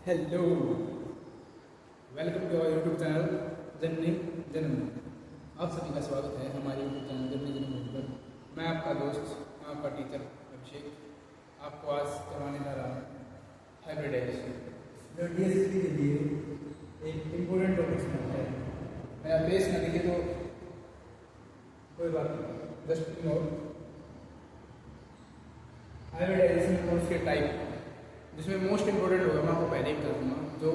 Hello, welcome to our YouTube channel जननी जन्म। आप सभी का स्वागत है हमारे यूट्यूब चैनल जननी जन्म पर। मैं आपका दोस्त, आपका टीचर अभिषेक आपको आज करवाने जा रहा हूँ हाइब्रिडाइजेशन, जो डीएसएसपी के लिए एक इम्पोर्टेंट टॉपिक है। मेरा फेस ना दिखे तो कोई बात नहीं, जस्ट इग्नोर। हाइब्रिडाइजेशन कोर्स के टाइप जिसमें मोस्ट इम्पोर्टेंट होगा, मैं आपको पहले ही बता दूंगा, जो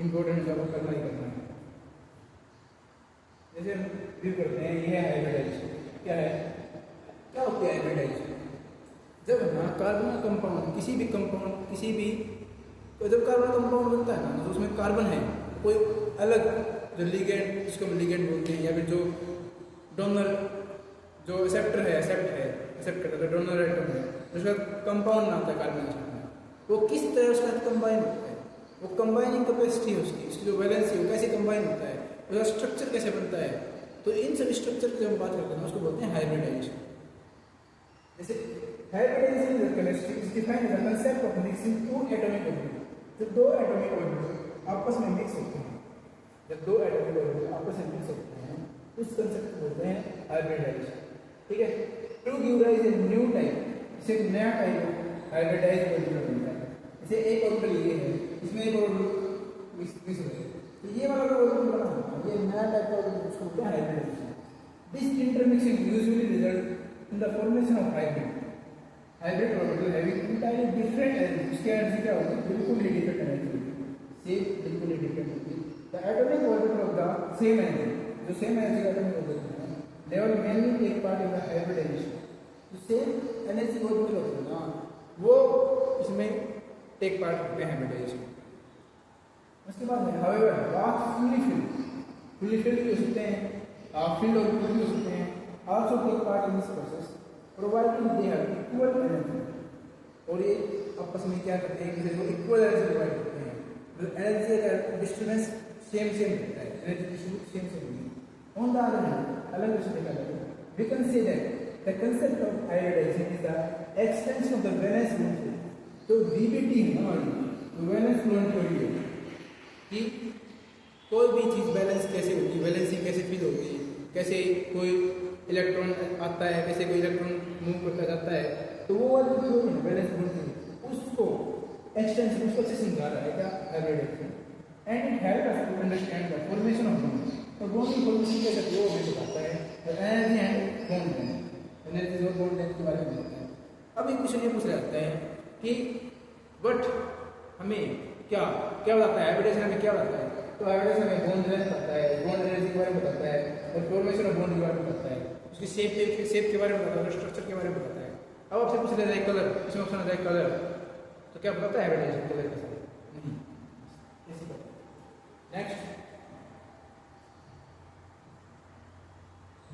इम्पोर्टेंट है वो करना ही करना है। जैसे हम व्यू करते हैं, ये है हाइब्रिडाइजेशन। क्या है, क्या होती है हाइब्रिडाइजेशन? जब ना कार्बन कंपाउंड, किसी भी कंपाउंड, तो जब कार्बन कंपाउंड बनता है ना, तो उसमें कार्बन है, कोई अलग जो लिगेंड, जिसको हम लिगेंड बोलते हैं, या फिर जो डोनर, जो एक्सेप्टर है, एक्सेप्ट करता है, डोनर एटम है, उसका कंपाउंड नाम था कार्बन। वो किस तरह उसके साथ कंबाइन होता है, वो कंबाइनिंग कैपेसिटी है उसकी जो वैलेंसी है, वो कैसे कंबाइन होता है, उसका स्ट्रक्चर कैसे बनता है। तो इन सब स्ट्रक्चर की हम बात करते हैं, उसको बोलते हैं हाइब्रिडाइजेशन। जैसे hybridization is the chemistry is defined as the concept of mixing two atomic orbitals. जब दो एटॉमिक ऑर्बिटल आपस में मिक्स होते हैं, उस कंसेप्ट को बोलते हैं हाइब्रिडाइजेशन। ठीक है, to give rise a new type, इसे एक नया टाइप हाइब्रिडाइज्ड ऑर्बिटल बनता है। जैसे एक ऑर्बिटल ये है, इसमें एक ऑर्बिटल मिक्स हो है, तो ये वाला जो ऑर्बिटल बना, ये नया टाइप का ऑर्बिटल, उसको बोलते हैं hybridization. This intermixing usually result in the formation of hybrid orbital having entirely different energy. इसकी एनर्जी क्या होगी? बिल्कुल ही डिफरेंट एनर्जी होगी, सेम बिल्कुल ही डिफरेंट होगी। The atomic orbital of the same energy, जो सेम एनर्जी का एटॉमिक ऑर्बिटल है, they will mainly take part in the hybridization. जो सेम एनर्जी ऑर्बिटल होते हैं ना, वो इसमें टेक पार्ट करते हैं हाइब्रिडाइजेशन। उसके बाद में हाउएवर बात फुल्ली फिल्ड भी हो सकते हैं, हाफ फिल्ड ऑर्बिटल भी हो सकते हैं, also take part in this process providing they have equal energy. और ये आपस में क्या करते हैं, किसी को इक्वल एनर्जी प्रोवाइड करते हैं। मतलब एनर्जी का डिस्ट्रीब्यूशन सेम रहता है, एनर्जी डिस्ट्रीब्यूशन सेम होगी। ऑन द अदर हैंड, अलग से देखा जाए, we can say that the concept of hybridization is the extension of the valence bond theory। तो VBT हमारी वैलेंस बॉन्ड थ्योरी है कि कोई भी चीज़ बैलेंस कैसे होती है, वैलेंसी कैसे फील होती है, कैसे कोई इलेक्ट्रॉन आता है, कैसे कोई इलेक्ट्रॉन मूव करता जाता है, तो वो वाली थ्योरी है वैलेंस बॉन्ड थ्योरी, उसको एक्सटेंशन, उसको अच्छे समझा रहा है क्या, hybridization. And it help us to understand the formation of bond. और बॉन्ड की फॉर्मेशन कैसे वो हमें बताता है, एनर्जी एंड बॉन्ड, एनर्जी और बॉन्ड लेंथ के बारे में बताता है। अब एक क्वेश्चन ये पूछ रहा जाता है कि बट हमें क्या क्या बताता है हाइब्रिडाइजेशन, हमें क्या बताता है? तो हाइब्रिडाइजेशन हमें बॉन्ड लेंथ बताता है, बॉन्ड एनर्जी के बारे में बताता है, और फॉर्मेशन ऑफ बॉन्ड के बारे में बताता है, उसकी शेप के बारे में बताता है, स्ट्रक्चर के बारे में बताता है। अब आपसे पूछ रहा है कलर, इसमें ऑप्शन आता है कलर, तो क्या बताता है हाइब्रिडाइजेशन? कलर के साथ नहीं। Next,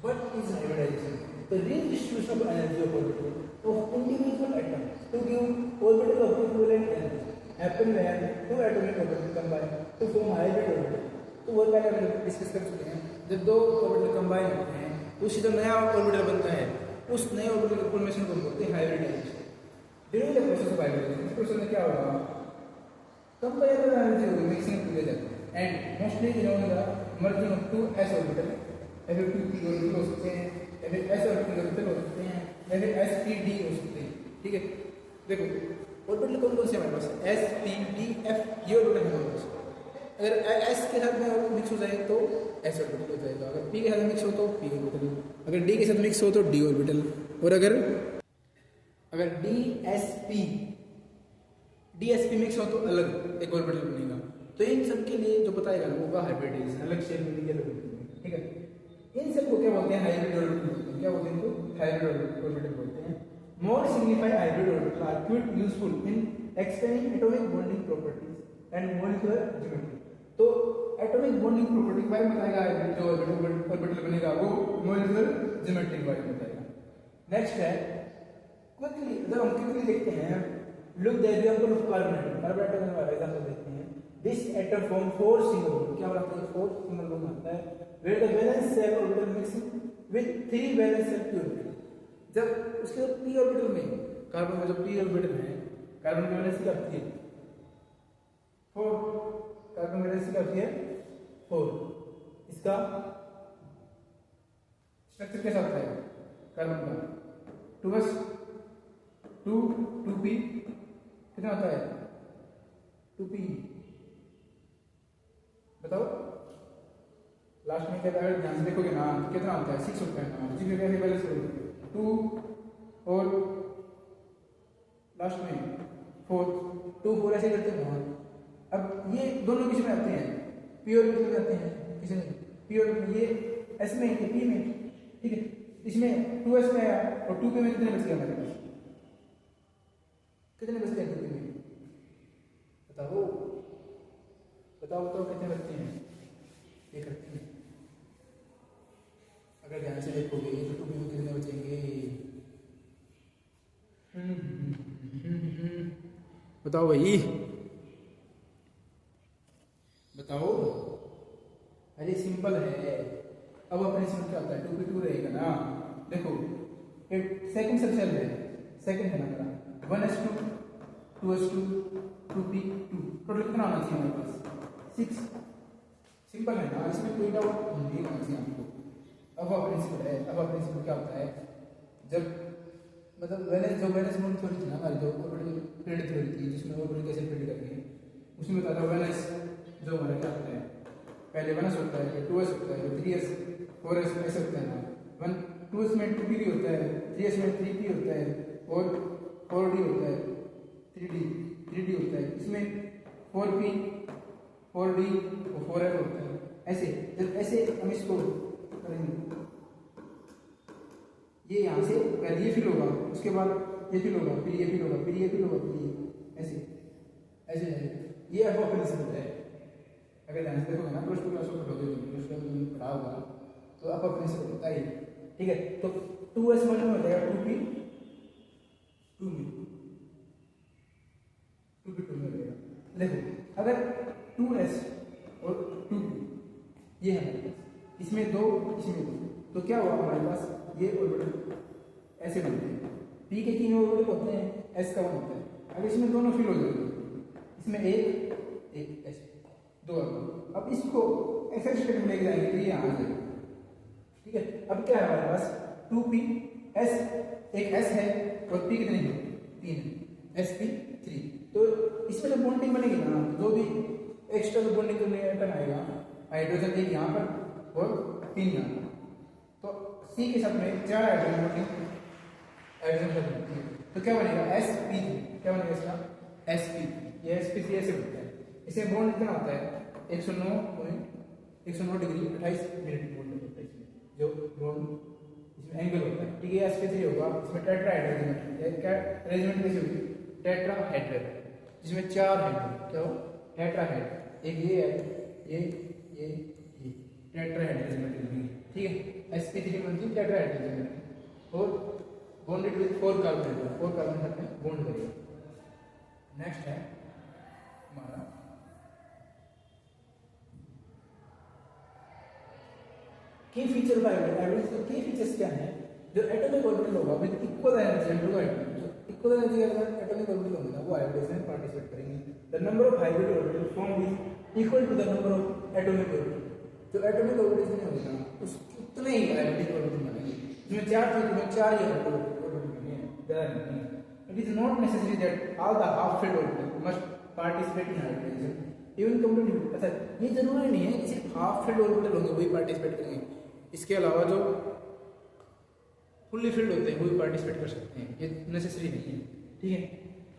what is hybridization? The redistribution of energy of orbital of individual atoms to give orbital of equivalent energy happen when two atomic orbitals combine to form hybrid orbital। तो वो पहले हम discuss कर चुके हैं, जब दो ऑर्बिटल कंबाइन होते हैं, उससे जो नया ऑर्बिटल बनता है, उस नए ऑर्बिटल के फॉर्मेशन को बोलते हैं hybridization. During the process of hybridization, इस प्रोसेस में क्या होगा, कंपेरेबल एनर्जी होगी mixing together and mostly involve the merging of two s orbital. F2p orbital हो सकते हैं, या फिर s ऑर्बिटल हो सकते हैं, या फिर sp-d हो सकते हैं। ठीक है, देखो ऑर्बिटल कौन कौन से हमारे पास है, s p d f, ये ऑर्बिटल है हमारे पास। अगर s के साथ में मिक्स हो जाए तो s ऑर्बिटल हो जाएगा, अगर p के साथ मिक्स हो तो p ऑर्बिटल, अगर d के साथ मिक्स हो तो d ऑर्बिटल, और अगर dsp मिक्स हो तो अलग एक ऑर्बिटल बनेगा। तो इन सब के लिए जो बताएगा वो होगा हाइब्रिडाइजेशन, अलग शेप में निकल। ठीक है, इन सब को क्या बोलते हैं, हाइब्रिड ऑर्बिटल बोलते हैं। क्या बोलते हैं इनको? हाइब्रिड ऑर्बिटल बोलते हैं। More signified hybrid orbital are quite useful in explaining atomic bonding properties and molecular geometry. तो एटॉमिक बॉन्डिंग प्रॉपर्टी के बारे में बताएगा, हाइब्रिड जो ऑर्बिटल बनेगा वो मॉलिक्यूलर ज्योमेट्री के बारे में बताएगा। नेक्स्ट है क्विकली, जब हम क्विकली देखते हैं, look the example of carbon atom. Carbon atom का एग्जांपल देखते हैं। This atom form 4 single bond, क्या बनाता है? 4 सिंगल बॉन्ड बनता है, where the valence shell orbital mixing with 3 valence shell p orbital। जब उसके p ऑर्बिटल में, कार्बन में जो p ऑर्बिटल है, कार्बन की वैलेंसी क्या होती है 4, संख्या होती है 4। इसका स्ट्रक्चर कैसा होता है कार्बन का? 2s 2p कितना होता है? 2p बताओ लास्ट में क्या अगर ध्यान से देखोगे ना तो कितना होता है? 6 होता है ना, जिसमें कैसे बैलेंस करोगे? 2 और लास्ट में 4 2 4 ऐसे करते हैं ना। अब ये दोनों किस में आते हैं? प्योर में आते हैं। किसमें? प्योर में। ये एस में, ये पी में, ठीक है। इसमें 2s में आया और 2p में कितने बच गए हमारे पास? कितने बचते हैं 2p में? बताओ बताओ बताओ कितने बचते हैं? ये करते हैं अगर ध्यान से देखोगे तो 2p में कितने बचेंगे? बताओ भाई बताओ। अरे सिंपल है। अब अपने इसमें क्या होता है? 2p2 रहेगा ना। देखो एक सेकंड सबसेल है, सेकंड है ना मेरा 1s2 2s2 2p2 टोटल कितना आना चाहिए हमारे पास? 6। सिंपल है ना, इसमें कोई डाउट नहीं होना चाहिए आपको। अब प्रिंसिपल है। अब प्रिंसिपल क्या होता है? जब मतलब वैलेंस बॉन्ड थ्योरी थी ना हमारी, जो ऑर्बिटल फील्ड थ्योरी थी जिसमें ऑर्बिटल कैसे फील्ड करनी है, उसमें बताया था वैलेंस जो हमारा क्या होता है? पहले 1s होता है, फिर 2s होता है, फिर 3s 4s ऐसे होता है ना। 2s में 2p भी होता है, 3s में 3p होता है और 4d होता है, 3d होता है। इसमें 4p 4d और 4f होता है। ऐसे जब ऐसे हम इसको करेंगे, ये यहाँ से पहले ये फिल होगा, उसके बाद ये फिल होगा, फिर ये फिल होगा, फिर ये फिल होगा, फिर ये ऐसे ऐसे है। ये एफ ऑफ प्रिंसिपल है। अगर ध्यान से देखोगे ना प्लस 2 क्लास में पढ़ोगे, प्लस 2 में पढ़ा होगा तो एफ ऑफ प्रिंसिपल होता है। ठीक है, तो 2s वन में हो जाएगा 2p 2 में 2p2 में हो जाएगा। देखो अगर 2s और 2p ये है हमारे पास, इसमें 2 इसमें 2, तो क्या हुआ हमारे पास? ये ऑर्बिटल ऐसे बनते हैं। p के 3 ऑर्बिटल होते हैं, s का 1 होता है। अब इसमें दोनों फिल हो जाएंगे, इसमें एक ऐसे 2 ऑर्बिटल। अब इसको ऐसे स्टेट में लेके जाएंगे तो ये यहाँ आ जाएगा। ठीक है, अब क्या है हमारे पास? 2p s, एक s है और p कितने हैं? 3 है, sp3। तो इसमें जो बॉन्डिंग बनेगी ना, जो भी एक्स्ट्रा जो बॉन्डिंग करने एटम आएगा, हाइड्रोजन एक यहाँ पर और 3 यहाँ पर, तो C के साथ में 4 हाइड्रोजन बॉन्डिंग तो क्या बनेगा? sp3। क्या बनेगा इसका? sp3। ये sp3 ऐसे बनता है। इसे बॉन्ड कितना होता है? 109 डिग्री 28 मिनट बॉन्ड होता है इसमें, जो बॉन्ड इसमें एंगल होता है। ठीक है, sp3 होगा, इसमें टेट्रा हाइड्रोजन अरेंजमेंट कैसे होगी? टेट्रा हाइड्रेट, जिसमें 4 हाइड्रोजन। क्या हो? Tetra hydrate. एक ये है, ये टेट्रा हाइड्रोजन। ठीक है, sp3 बनती है टेट्रा हाइड्रोजन और बॉन्डेड विद 4 कार्बन। 4 कार्बन साथ में बॉन्ड करेगा। नेक्स्ट है हमारा की फीचर ऑफ हाइब्रिड। तो की फीचर्स क्या है? जो एटॉमिक ऑर्बिटल होगा with equal energy and two atom, जो इक्वल एनर्जी अगर एटॉमिक ऑर्बिटल होंगे ना वो हाइब्रिडेशन में पार्टिसिपेट करेंगे। The number of hybrid orbital form is equal to the number of atomic orbital. जो एटॉमिक ऑर्बिटल में होगा ना उतने ही हाइब्रिड ऑर्बिटल बनेंगे। इसमें 4 थे तो 4 ही ऑर्बिटल बनेंगे। It is not necessary that all the half-filled orbitals must participate in hybridization. Even completely, अच्छा ये जरूरी नहीं है कि सिर्फ half-filled orbital होंगे वही पार्टिसिपेट करेंगे। इसके अलावा जो फुल्ली फिल्ड होते हैं वो भी पार्टिसिपेट कर सकते हैं, ये नेसेसरी नहीं है। ठीक है,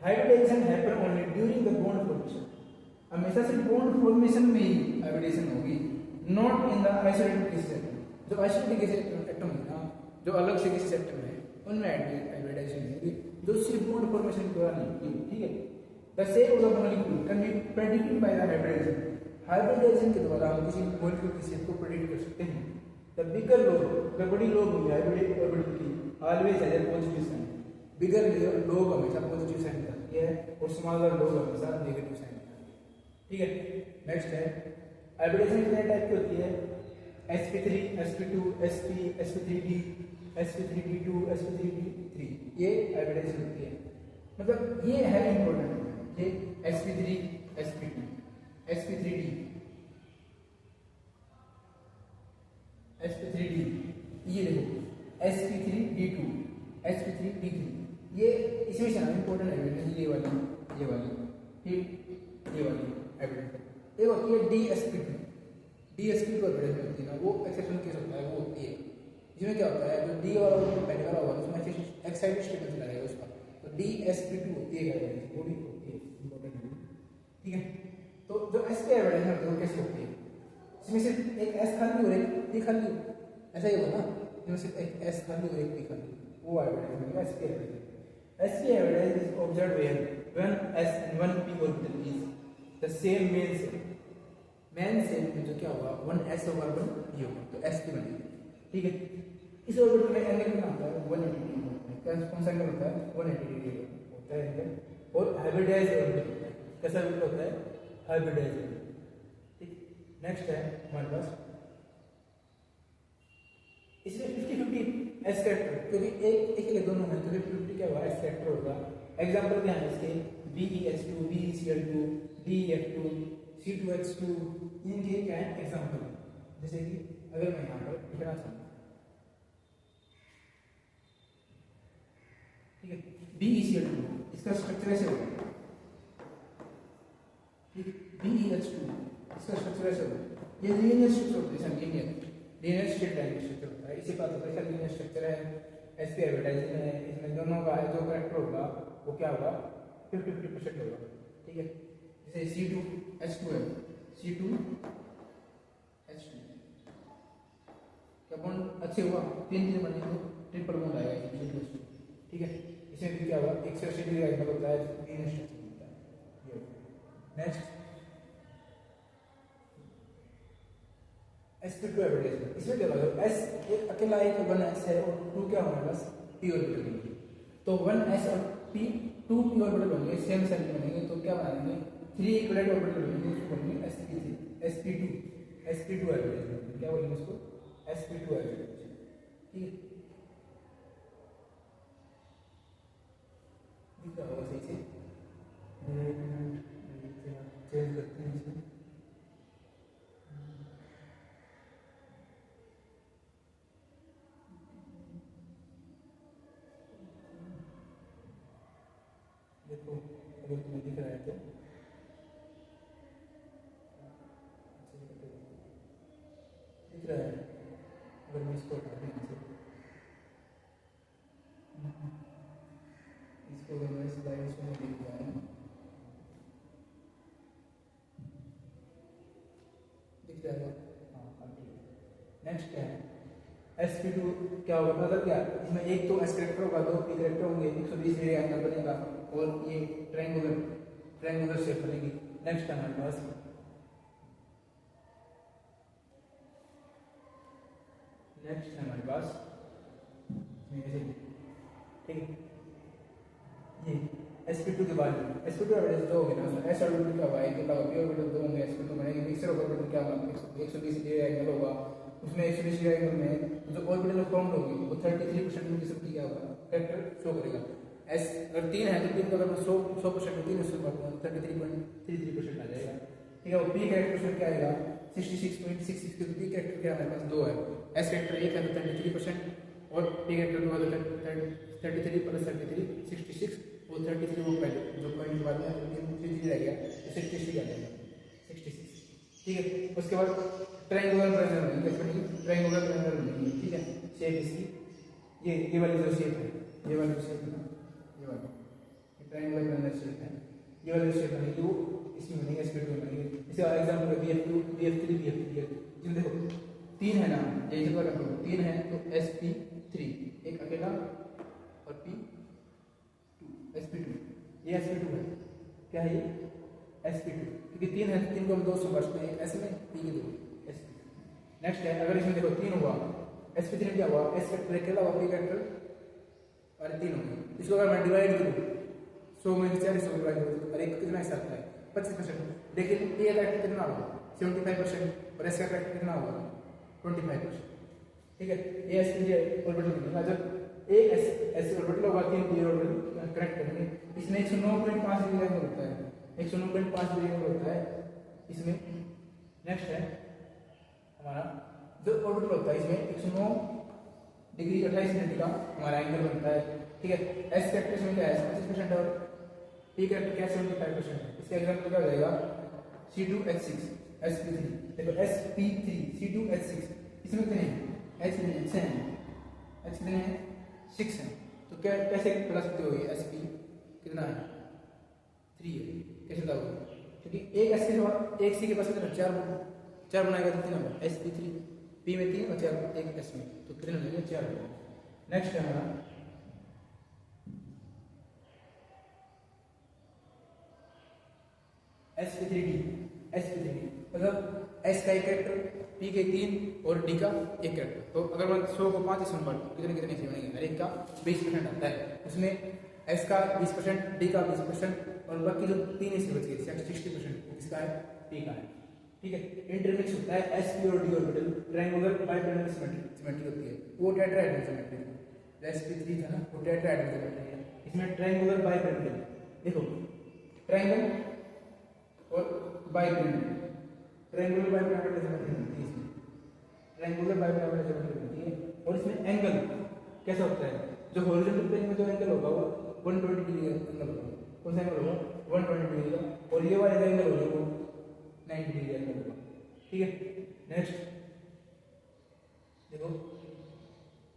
hybridization happen only during the bond formation. हमेशा सिर्फ बॉन्ड फॉर्मेशन में ही हाइब्रिडाइजेशन होगी, not in the isolated cases atom. जो आइसोलेटेड केसेस एटम है ना, जो अलग से केसेस एटम है उनमें हाइब्रिडाइजेशन होगी, जो सिर्फ बॉन्ड फॉर्मेशन के दौरान होगी। ठीक है, the shape of the molecule can be predicted by the hybridization. Hybridization के द्वारा हम किसी मॉलिक्यूल की शेप को प्रेडिक्ट कर सकते हैं। द बिगर लोब, द बड़ी लोब होगी हाइब्रिड ऑर्बिटल की, always has a positive sign. Bigger lobe हमेशा पॉजिटिव साइन करती है और स्मॉलर लोब हमेशा नेगेटिव साइन करती है। ठीक है, नेक्स्ट है हाइब्रिडाइजेशन कितने टाइप की होती है? sp3 sp2 sp sp3d sp3d2 sp3d3, ये हाइब्रिडाइजेशन होती है। मतलब ये है इंपॉर्टेंट, ये sp3 sp2 sp3d important evidence ये वाली ठीक, ये वाली एविडेंस। एक होती है DSP2। DSP2 एविडेंस होती है ना, वो एक्सेप्शनल केस होता है, वो होती है जिसमें क्या होता है, जो डी वाला पहले वाला होगा उसमें एक्साइटेड स्टेटमेंट लगाएगा उसका, तो DSP2 होती है एविडेंस, वो भी होती है इंपॉर्टेंट, ठीक है। तो जो एस पे एविडेंस होती है वो कैसे होती है, इसमें सिर्फ एक एस खाली और एक पी खाली, ऐसा ही होगा ना, इसमें सिर्फ एक एस खाली और एक पी खाली, वो एविडेंस मिलेगा S P evidence. S P evidence is observed when S and 1p orbital is the same main shell में जो क्या होगा 1s होगा 1p होगा, तो s की बनेगी, ठीक है। इस ऑर्बिटल में एंगल कितना होता है 180 डिग्री, कौन सा एंगल होता है 180 डिग्री होता है एंगल, और हाइब्रिडाइज्ड ऑर्बिटल होता है, कैसा ऑर्बिटल होता है हाइब्रिडाइज्ड ऑर्बिटल, ठीक। नेक्स्ट है हमारे पास इसमें 50-50 एस कैरेक्टर, क्योंकि एक के दोनों में तो 50-50 क्या होगा एस कैरेक्टर होगा। एग्जांपल क्या है इसके BeS2, BeCl2, DEF2, C2H2, इनके क्या है एग्जांपल, जैसे कि अगर मैं यहाँ पर लिखना चाहूँ, ठीक है, BeCl2 इसका स्ट्रक्चर ऐसे होगा, ठीक है, BeH2 इसका स्ट्रक्चर ऐसे होगा, ये लीनियर स्ट्रक्चर होता है, लीनियर स्टेट डायनेमिक स्ट्रक्चर होता है, इसी बात होता है लीनियर स्ट्रक्चर है, एस पे एडवर्टाइजिंग है, इसमें दोनों का जो कैरेक्टर होगा वो क्या होगा 50-50% होगा, ठीक है। जैसे C2H2 है, C2H2 क्या बॉन्ड अच्छे हुआ, तीन बनने तो ट्रिपल बॉन्ड आएगा C2H2, ठीक है। इसमें भी क्या होगा 180 डिग्री एंगल होता है, लीनियर स्ट्रक्चर होता है ये। नेक्स्ट sp2 एडवर्टाइजमेंट, इसमें क्या होगा s एक अकेला एक 1s है और 2 क्या हमारे पास p ऑर्बिटल होंगे, तो 1s और p 2p ऑर्बिटल होंगे, सेम सेल में बनेंगे, तो क्या बनाएंगे 3 इक्विलेटरल ऑर्बिटल होंगे, उसको बोलेंगे sp2 एडवर्टाइजमेंट, क्या बोलेंगे इसको sp2 एडवर्टाइजमेंट, ठीक है। दिखा होगा सही से, चेंज करते हैं इसको, देखो अगर तुम्हें दिख रहा है तो दिख रहा है, अगर मैं इसको हटा दूँ इसको अगर मैं स्लाइड्स में देख रहा है दिख रहा है, हाँ ठीक है। नेक्स्ट क्या है sp2 क्या होगा, मतलब क्या इसमें एक तो s कैरेक्टर होगा, दो p कैरेक्टर होंगे, 120 डिग्री एंगल बनेगा और ये ट्रायंगुलर शेप बनेगी। नेक्स्ट है हमारे पास ठीक है, ये sp2 के बाद sp2 एवरेज दो होंगे ना, s ऑर्बिटल क्या होगा, एक होगा p ऑर्बिटल दो होंगे, sp2 बनेंगे, मिक्सर ऑर्बिटल क्या होगा 120 डिग्री एंगल होगा, उसमें 120 डिग्री एंगल में जो ऑर्बिटल फॉर्म होगी वो 33% की किस्म की क्या होगा फैक्टर शो करेगा। एस अगर 3 है तो 3 का अगर 100% होती है उसमें 33.33% आ जाएगा, ठीक है। और पी कैरेक्टर क्या आएगा 66.66, क्योंकि पी कैरेक्टर क्या हमारे पास दो है, एस कैरेक्टर एक है तो 33% और पी कैरेक्टर दो है तो 33 + 33 66 और 33 वो पहले जो पॉइंट के बाद में 3 रह गया तो 66 आ जाएगा 66, ठीक है। उसके बाद ट्रायंगुलर प्लेनर बनेगी, ट्रायंगुलर प्लेनर बनेगी, ठीक है। शेप इसकी ये वाली जो शेप है, ये वाली जो शेप है ना, ये वाली ट्रायंगुलर प्लेनर शेप है, ये वाली शेप बनेगी वो इसमें बनेगी sp2 बनेगी। इसका एग्जांपल है BF2 BF3 BF3 जिन देखो 3 है ना, यही से पता करो 3 है तो sp3 एक अकेला और p2 sp2, ये sp2 है, क्या है ये sp2, क्योंकि 3 है तो 3 को हम 2 से बचते हैं, s में p के 2 sp2। नेक्स्ट है अगर इसमें देखो 3 हुआ sp3 में क्या हुआ, s फैक्टर अकेला हुआ, p फैक्टर और 3 हो गया, इसको अगर मैं डिवाइड करूं 100 में 40 डिवाइड करूं और एक कितना हिस्सा आता है 25%, लेकिन p का फैक्टर कितना होगा 75% और s का फैक्टर कितना होगा 25%, ठीक है। ये sp3 ऑर्बिटल बनेगा, जब एक s ऑर्बिटल होगा 3 p ऑर्बिटल कनेक्ट करेंगे, इसमें 109.5 डिग्री एंगल होता है, 109.5 डिग्री एंगल होता है इसमें। नेक्स्ट है हमारा जो ऑर्बिटल होता है इसमें 109 डिग्री 28 मिनट का हमारा एंगल बनता है, ठीक है। एस कैरेक्टर में क्या है 25% और पी कैरेक्टर क्या 75%। इसका एग्जांपल क्या हो जाएगा C2H6 sp3। देखो sp3 C2H6 इसमें कितने हैं H कितने हैं 6 हैं, H कितने हैं 6 हैं। तो क्या कैसे बता सकते हो ये sp कितना है 3 है, कैसे बताओगे? क्योंकि एक S के बाद एक C के पास कितना 4 बनाएगा तो कितना होगा sp3 p में 3 और 4 एक S में तो कितने हो जाएंगे 4। नेक्स्ट है हमारा sp3d मतलब S का एक कैरेक्टर P के 3 और D का एक कैरेक्टर। तो अगर मैं 100 को 5 से बांट कितने कितने से बनेंगे? हर एक का 20% आता है, उसमें S का 20%, D का 20% और बाकी जो 3 हिस्से बच गए 60% किसका है P का है। ठीक है। इंटरमिक्स होता है sp और d orbital triangular bipolar symmetry होती है, वो टेट्राहेड्रल सिमेट्री है। sp3 था ना वो टेट्राहेड्रल सिमेट्री है, इसमें ट्रायंगुलर बाइपोलर देखो ट्रायंगल और बाइपोलर ट्रायंगुलर बाइपोलर सिमेट्री होती है इसमें, ट्रायंगुलर बाइपोलर सिमेट्री होती है। और इसमें एंगल कैसा होता है जो हॉरिजॉन्टल प्लेन में जो एंगल होगा वो 120 डिग्री का एंगल होगा। कौन सा एंगल होगा 120 डिग्री का, और ये वाला एंगल होगा वो 90 डिग्री एंगल होगा। ठीक है। नेक्स्ट देखो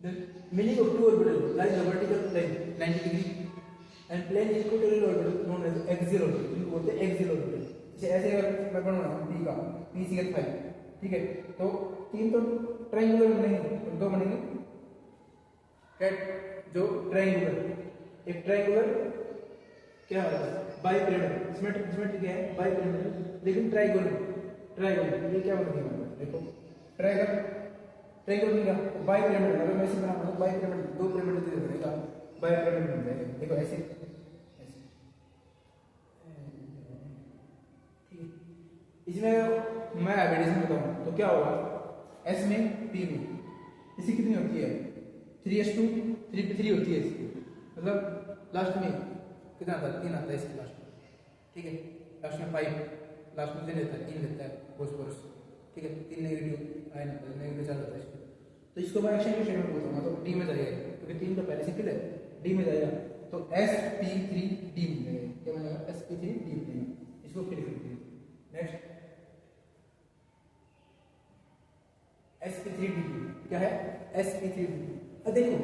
the meaning of two orbital lies the vertical plane 90 degree and plane equatorial orbital known as axial orbital, इनको बोलते हैं axial orbital। जैसे ऐसे अगर मैं बनाऊँ P का P/5 ठीक है, तो 3 तो ट्रायंगुलर बनेंगे और 2 बनेंगे जो ट्रायंगुलर। एक ट्रायंगुलर क्या है बाइपिरामिडल, सिमेट्री क्या है बाइपिरामिडल, लेकिन ट्रायंगुलर ये क्या बनेगा देखो ट्रायंगल बनेगा बाइपिरामिडल। अगर मैं इसे बनाऊं तो बाइपिरामिडल 2 पिरामिड दे बनेगा बाइपिरामिडल बन जाएगा। देखो ऐसे ठीक है। इसमें मैं एडिशन बताऊं तो क्या होगा S में P में इसकी कितनी होती है 3s2 3p3 होती है इसकी, मतलब लास्ट में कितना आता है 3 आता है इसके लास्ट में। ठीक है। लास्ट में 5 लास्ट में 3 लेता है फॉस्फोरस। ठीक है। 3 नेगेटिव आयन आता है, नेगेटिव चार्ज आता है इसको। तो इसको मैं एक्शन के शेप में बोलता हूँ तो D में जाएगा क्योंकि 3 तो पहले से फिल है, D में जाएगा तो sp3d मिल जाएगा। क्या बनेगा sp3d बनेगा, इसको फिल करते हैं। नेक्स्ट sp3d क्या है sp3d। अब देखो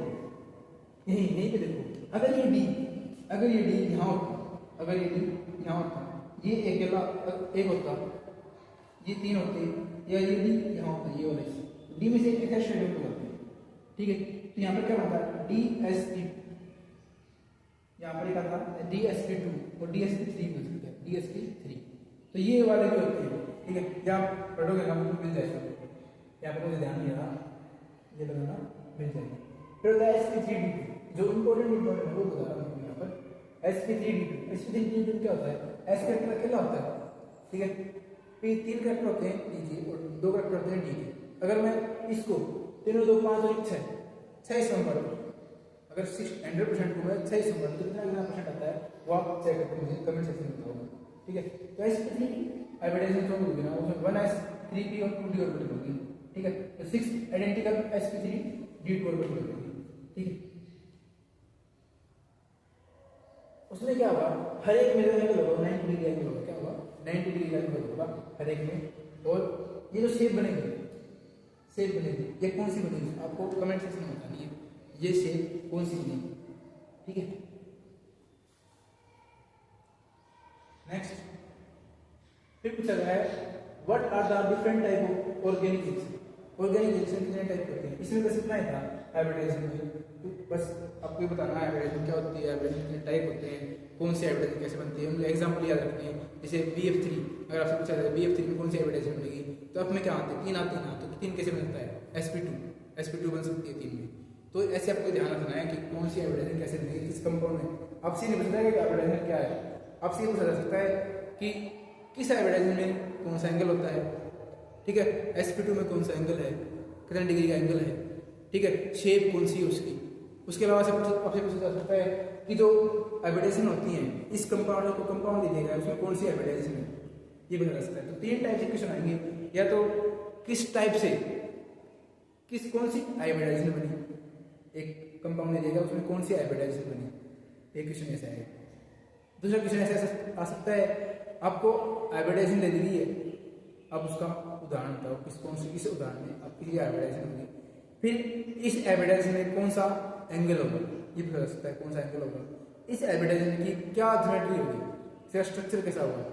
यहीं पे देखो अगर ये D यहाँ होता, अगर ये D यहाँ होता, ये अकेला एक होता, ये 3 होते, या ये D यहाँ होता ये वाला D में से एक एक्स्ट्रा एलिमेंट होता है। ठीक है। तो यहाँ पर क्या बनता है dsp, यहाँ पर एक आता है dsp2 और dsp3 बन सकता है dsp3। तो ये वाले भी होते हैं। ठीक है। जब पढ़ोगे ना आपको मिल जाएगा, यहाँ पर मुझे ध्यान नहीं रहा ये लगाना मिल जाएगा। फिर होता है sp3d जो इम्पोर्टेंट है वो बता रहा हूँ यहाँ पर sp3d क्या होता है s कैरेक्टर अकेला होता है। ठीक है। फिर 3 कैरेक्टर होते हैं D के और 2 कैरेक्टर होते हैं D के। अगर मैं इसको 3 2 5 और 6 इसमें पढ़ूँ, अगर 100% को मैं 6 इसमें पढ़ूँ तो कितना परसेंट आता है वो आप चेक करके मुझे कमेंट सेक्शन में बताओगे। ठीक है। तो sp3 एडवर्टाइजमेंट जो होगी ना उसमें 1s 3p और 2d ऑर्बिटल होगी। ठीक है। तो 6 आइडेंटिकल sp3d2 ऑर्बिटल होगी। ठीक है। उसमें क्या होगा हर एक में जो एंगल होगा 90 डिग्री एंगल होगा, क्या होगा 90 डिग्री एंगल होगा हर एक में। और ये जो शेप बनेगी ये कौन सी बनेगी आपको कमेंट सेक्शन में बतानी है, ये शेप कौन सी बनेगी। ठीक है। नेक्स्ट फिर पूछा गया है what are the different type of organic reaction. Organic reaction कितने टाइप होते हैं, इसमें बस इतना ही था हाइब्रिडाइजेशन में। तो बस आपको ये बताना है हाइब्रिडाइजेशन क्या होती है, हाइब्रिडाइजेशन कितने टाइप होते हैं, कौन सी हाइब्रिडाइजेशन कैसे बनती है, उनके एग्जांपल याद रखने हैं। जैसे BF3 अगर आपसे पूछा जाए BF3 में कौन सी हाइब्रिडाइजेशन बनेगी तो आप में क्या आते हैं 3 आते हैं ना, तो 3 कैसे बनता है sp2 बन सकती है 3 में। तो ऐसे आपको ध्यान रखना है कि कौन सी हाइब्रिडाइजेशन कैसे बनेगी किस कंपाउंड में। आपसे नहीं पूछा जाएगा कि हाइब्रिडाइजेशन क्या है, आपसे ये पूछा जा सकता है कि किस हाइब्रिडाइजेशन में कौन सा एंगल होता है। ठीक है। sp2 में कौन सा एंगल है, कितने डिग्री का एंगल है। ठीक है। शेप कौन सी है उसकी। उसके अलावा आपसे पूछा जा सकता है कि जो हाइब्रिडाइजेशन होती है इस कंपाउंड को कंपाउंड दे देगा उसमें कौन सी हाइब्रिडाइजेशन है, ये बता सकता है। तो 3 टाइप से क्वेश्चन आएंगे, या तो किस टाइप से कौन सी हाइब्रिडाइजेशन बनी, एक कंपाउंड दे देगा उसमें कौन सी हाइब्रिडाइजेशन बनी, एक क्वेश्चन ऐसा है। दूसरा क्वेश्चन ऐसा आ सकता है, आपको हाइब्रिडाइजेशन दे दी है, अब उसका उदाहरण बताओ किस उदाहरण में आप किसी हाइब्रिडाइजेशन होगी, फिर इस हाइब्रिडाइजेशन में कौन सा एंगल होगा, ये भी हो सकता है कौन सा एंगल होगा, इस हाइब्रिडाइजेशन की क्या ज्योमेट्री होगी, इसका स्ट्रक्चर कैसा होगा,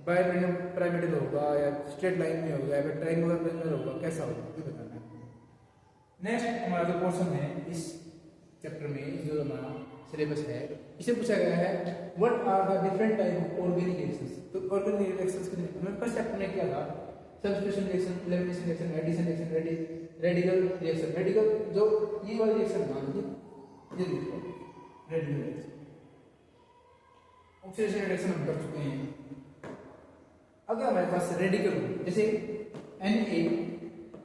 बायपिरामिडल होगा या स्ट्रेट लाइन में होगा या फिर ट्रायंगुलर होगा, कैसा होगा, ये बताना है। नेक्स्ट हमारा जो पोर्शन है इस चैप्टर में, जो हमारा सिलेबस है, इसे पूछा गया है what are the different type of organic reactions. तो ऑर्गेनिक रिएक्शंस के हमें फर्स्ट चैप्टर में क्या था, substitution reaction, elimination reaction, addition reaction, radical reaction. Radical जो ये वाली रिएक्शन मान लीजिए, ये देखो रेडिकल रिएक्शन, ऑक्सीडेशन रिएक्शन हम कर चुके हैं। अगर हमारे पास रेडिकल जैसे Na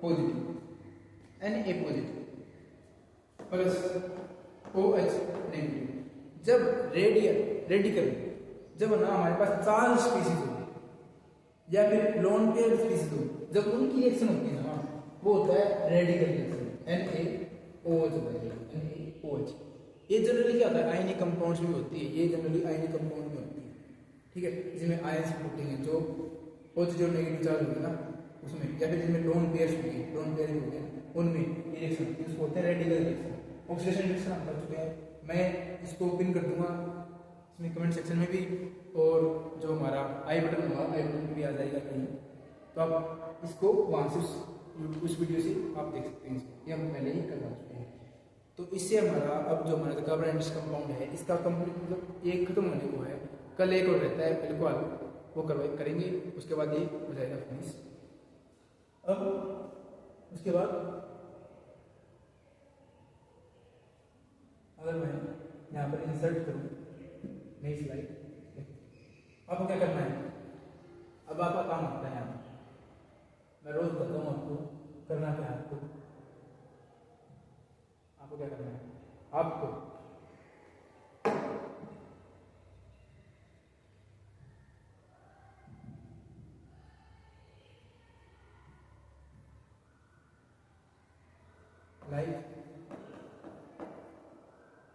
positive, Na positive plus OH negative, जब रेडिकल जब ना हमारे पास 4 स्पीसीज हो या फिर लोन पेयर स्पीसीज हो, जब उनकी रिएक्शन होती है ना, वो होता है रेडिकल रिएक्शन, NaOH होता है, NaOH। ये जनरली क्या होता है, आयनिक कंपाउंड्स में होती है, ये जनरली आयनिक कंपाउंड में होती है, ठीक है, जिसमें आयंस होते हैं जो पॉजिटिव और नेगेटिव चार्ज होते हैं ना उसमें, या फिर जिसमें लोन पेयर्स होते हैं, लोन पेयर होते हैं उनमें ये रिएक्शन होती है, उसको होते हैं रेडिकल रिएक्शन। ऑक्सीडेशन रिएक्शन हम कर चुके हैं, मैं इसको पिन कर दूंगा इसमें कमेंट सेक्शन में भी, और जो हमारा आई बटन होगा आई बटन में भी आ जाएगा कहीं, तो आप इसको वहाँ से उस वीडियो से आप देख सकते हैं, ये हम पहले ही करवा चुके हैं। तो इससे हमारा अब जो हमारा कार्बोनाइट्स कंपाउंड है इसका कंप्लीट मतलब एक खत्म होने को है, कल एक और रहता है एल्कोहल, वो करेंगे, उसके बाद ये हो जाएगा फिनिश। अब उसके बाद अगर मैं यहाँ पर इंसर्ट करूँ नई स्लाइड, आपको क्या करना है, अब आपका काम होता है यहाँ, मैं रोज बताता हूँ आपको करना क्या है, आपको क्या करना है, आपको लाइक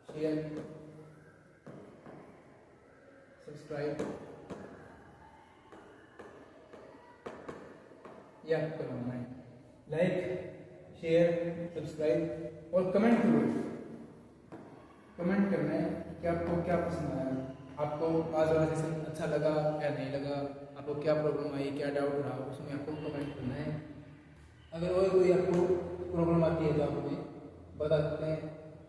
शेयर सब्सक्राइब ये आपको करना है, लाइक शेयर सब्सक्राइब और कमेंट करो, कमेंट करना है कि आपको क्या पसंद आया, आपको आज वाला सेशन अच्छा लगा या नहीं लगा, आपको क्या प्रॉब्लम आई, क्या डाउट रहा, उसमें आपको कमेंट करना है। अगर और कोई आपको प्रॉब्लम आती है तो आप हमें बता सकते हैं,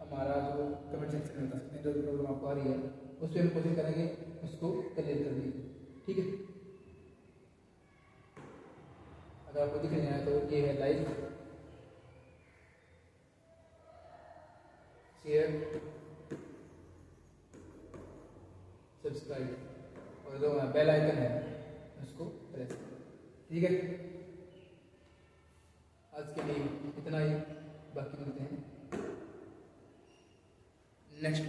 हमारा जो कमेंट सेक्शन में बता सकते हैं, जो प्रॉब्लम आपको आ रही है उस पर हम कोशिश करेंगे उसको क्लियर कर दीजिए, ठीक है। अगर आपको दिख रहा है तो ये है लाइक शेयर सब्सक्राइब और जो बेल आइकन है उसको प्रेस, ठीक है। आज के लिए इतना ही, बाकी मिलते हैं नेक्स्ट